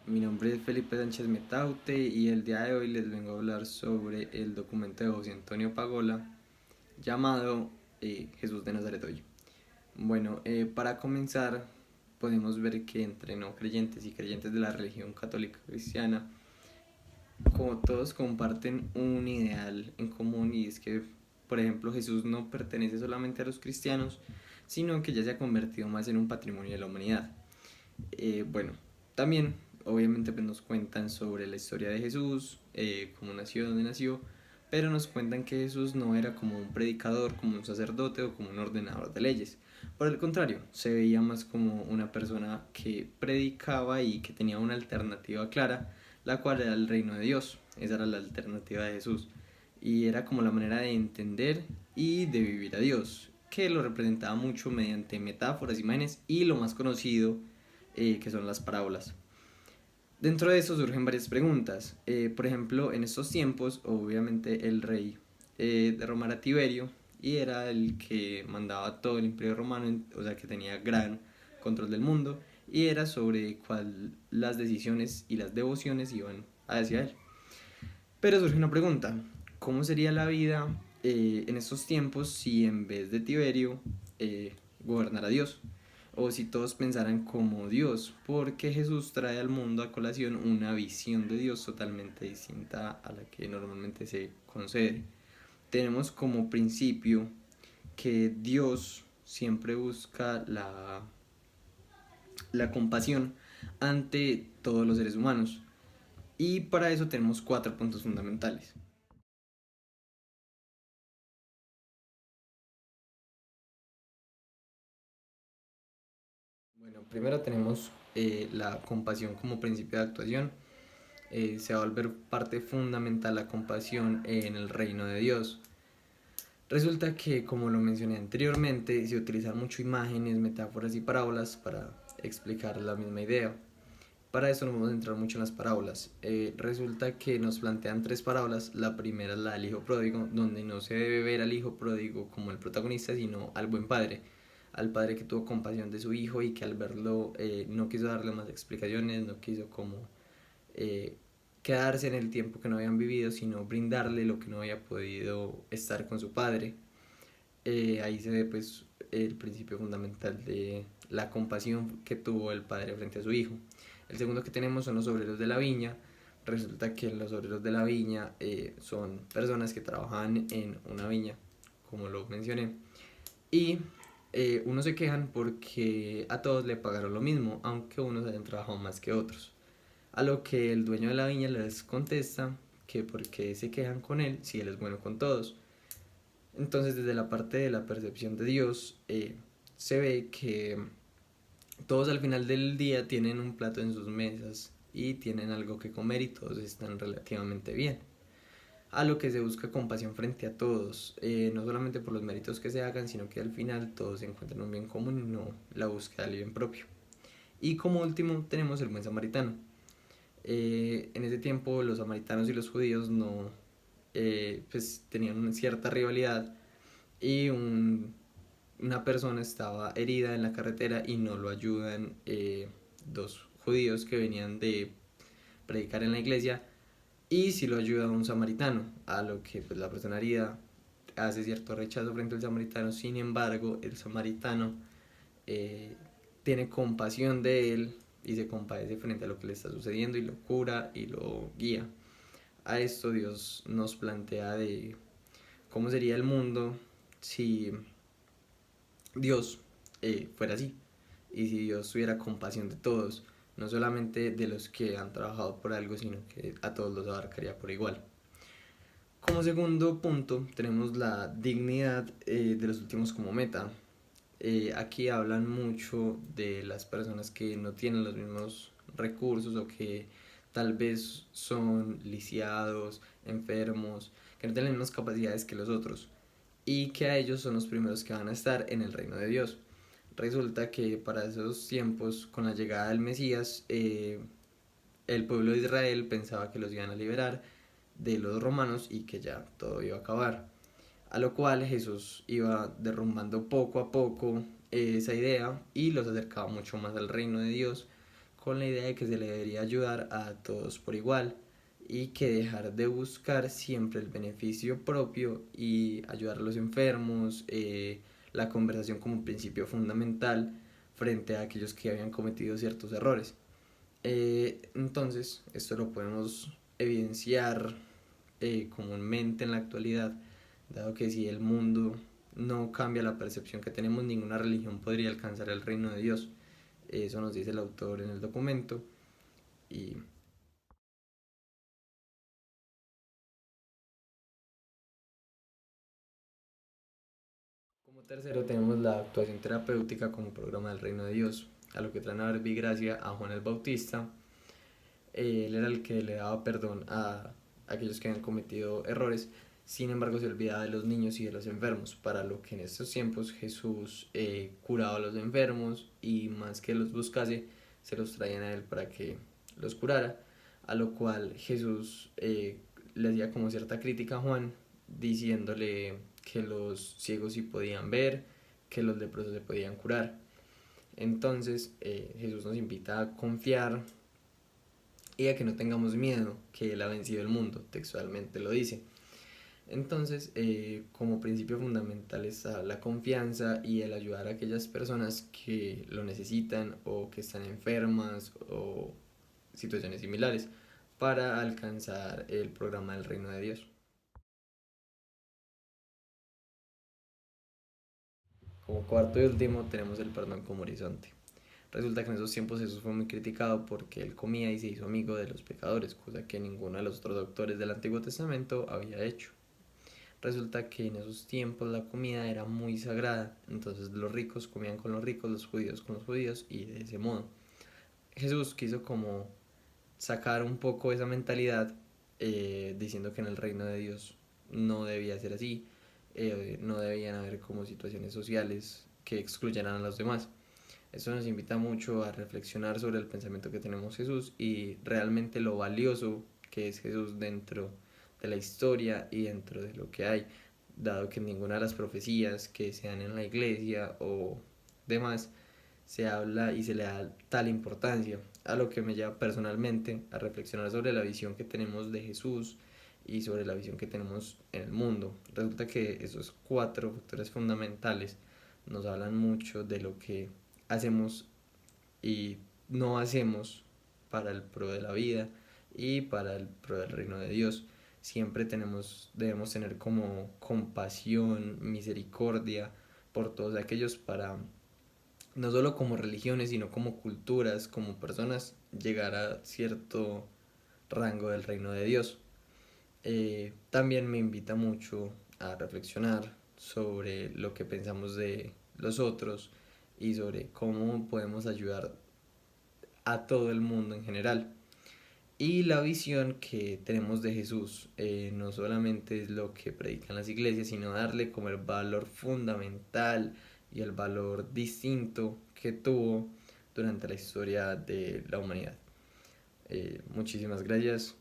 Mi nombre es Felipe Sánchez Metaute y el día de hoy les vengo a hablar sobre el documento de José Antonio Pagola llamado Jesús de Nazaret hoy. Bueno, para comenzar podemos ver que entre no creyentes y creyentes de la religión católica cristiana, como todos comparten un ideal en común, y es que, por ejemplo, Jesús no pertenece solamente a los cristianos, sino que ya se ha convertido más en un patrimonio de la humanidad. Bueno, también obviamente pues nos cuentan sobre la historia de Jesús, cómo nació, dónde nació, pero nos cuentan que Jesús no era como un predicador, como un sacerdote o como un ordenador de leyes. Por el contrario, se veía más como una persona que predicaba y que tenía una alternativa clara, la cual era el reino de Dios. Esa era la alternativa de Jesús. Y era como la manera de entender y de vivir a Dios, que lo representaba mucho mediante metáforas, imágenes y lo más conocido, que son las parábolas. Dentro de eso surgen varias preguntas. Por ejemplo, en estos tiempos, obviamente el rey de Roma era Tiberio y era el que mandaba todo el imperio romano, o sea que tenía gran control del mundo y era sobre cuál las decisiones y las devociones iban hacia él. Pero surge una pregunta, ¿cómo sería la vida en estos tiempos si en vez de Tiberio gobernara Dios? O si todos pensaran como Dios, porque Jesús trae al mundo a colación una visión de Dios totalmente distinta a la que normalmente se concede. Tenemos como principio que Dios siempre busca la compasión ante todos los seres humanos, y para eso tenemos cuatro puntos fundamentales. Bueno, primero tenemos la compasión como principio de actuación. Se va a volver parte fundamental la compasión en el reino de Dios. Resulta que, como lo mencioné anteriormente, se utilizan mucho imágenes, metáforas y parábolas para explicar la misma idea. Para eso nos vamos a centrar mucho en las parábolas. Resulta que nos plantean tres parábolas. La primera es la del hijo pródigo, donde no se debe ver al hijo pródigo como el protagonista, sino al buen padre, al padre que tuvo compasión de su hijo y que al verlo no quiso darle más explicaciones, no quiso como eh, quedarse en el tiempo que no habían vivido, sino brindarle lo que no había podido estar con su padre. Ahí se ve pues el principio fundamental de la compasión que tuvo el padre frente a su hijo. El segundo que tenemos son los obreros de la viña. Resulta que los obreros de la viña son personas que trabajan en una viña, como lo mencioné, y unos se quejan porque a todos le pagaron lo mismo, aunque unos hayan trabajado más que otros. A lo que el dueño de la viña les contesta que por qué se quejan con él si él es bueno con todos. Entonces, desde la parte de la percepción de Dios, se ve que todos al final del día tienen un plato en sus mesas y tienen algo que comer y todos están relativamente bien. A lo que se busca compasión frente a todos, no solamente por los méritos que se hagan, sino que al final todos se encuentran un bien común y no la búsqueda del bien propio. Y como último tenemos el buen samaritano. En ese tiempo los samaritanos y los judíos no, pues tenían una cierta rivalidad, y una persona estaba herida en la carretera y no lo ayudan dos judíos que venían de predicar en la iglesia, y si lo ayuda un samaritano, a lo que pues la persona herida hace cierto rechazo frente al samaritano. Sin embargo, el samaritano eh, tiene compasión de él y se compadece frente a lo que le está sucediendo y lo cura y lo guía. A esto Dios nos plantea de cómo sería el mundo si Dios fuera así, y si Dios tuviera compasión de todos, no solamente de los que han trabajado por algo, sino que a todos los abarcaría por igual. Como segundo punto tenemos la dignidad de los últimos como meta. Aquí hablan mucho de las personas que no tienen los mismos recursos o que tal vez son lisiados, enfermos, que no tienen las mismas capacidades que los otros, y que a ellos son los primeros que van a estar en el reino de Dios. Resulta que para esos tiempos, con la llegada del Mesías, el pueblo de Israel pensaba que los iban a liberar de los romanos y que ya todo iba a acabar. A lo cual Jesús iba derrumbando poco a poco esa idea y los acercaba mucho más al reino de Dios, con la idea de que se le debería ayudar a todos por igual y que dejar de buscar siempre el beneficio propio y ayudar a los enfermos, la conversación como principio fundamental frente a aquellos que habían cometido ciertos errores. Entonces, esto lo podemos evidenciar comúnmente en la actualidad, dado que si el mundo no cambia la percepción que tenemos, ninguna religión podría alcanzar el reino de Dios. Eso nos dice el autor en el documento. Y como tercero tenemos la actuación terapéutica como programa del reino de Dios, a lo que traen a ver Gracia a Juan el Bautista. Él era el que le daba perdón a aquellos que habían cometido errores, sin embargo se olvidaba de los niños y de los enfermos, para lo que en estos tiempos Jesús curaba a los enfermos y más que los buscase, se los traían a él para que los curara, a lo cual Jesús le hacía como cierta crítica a Juan, diciéndole que los ciegos sí podían ver, que los leprosos se podían curar. Entonces Jesús nos invita a confiar y a que no tengamos miedo, que Él ha vencido el mundo, textualmente lo dice. Entonces, como principio fundamental está la confianza y el ayudar a aquellas personas que lo necesitan o que están enfermas o situaciones similares para alcanzar el programa del reino de Dios. Como cuarto y último tenemos el perdón como horizonte. Resulta que en esos tiempos Jesús fue muy criticado porque él comía y se hizo amigo de los pecadores, cosa que ninguno de los otros doctores del Antiguo Testamento había hecho. Resulta que en esos tiempos la comida era muy sagrada, entonces los ricos comían con los ricos, los judíos con los judíos y de ese modo. Jesús quiso como sacar un poco esa mentalidad diciendo que en el reino de Dios no debía ser así, no debían haber como situaciones sociales que excluyeran a los demás. Esto nos invita mucho a reflexionar sobre el pensamiento que tenemos Jesús y realmente lo valioso que es Jesús dentro de la historia y dentro de lo que hay, dado que ninguna de las profecías que sean en la iglesia o demás se habla y se le da tal importancia, a lo que me lleva personalmente a reflexionar sobre la visión que tenemos de Jesús y sobre la visión que tenemos en el mundo. Resulta que esos cuatro factores fundamentales nos hablan mucho de lo que hacemos y no hacemos para el pro de la vida y para el pro del reino de Dios. Siempre debemos tener como compasión, misericordia por todos aquellos para, no solo como religiones, sino como culturas, como personas, llegar a cierto rango del reino de Dios. También me invita mucho a reflexionar sobre lo que pensamos de los otros y sobre cómo podemos ayudar a todo el mundo en general. Y la visión que tenemos de Jesús no solamente es lo que predican las iglesias, sino darle como el valor fundamental y el valor distinto que tuvo durante la historia de la humanidad. Muchísimas gracias.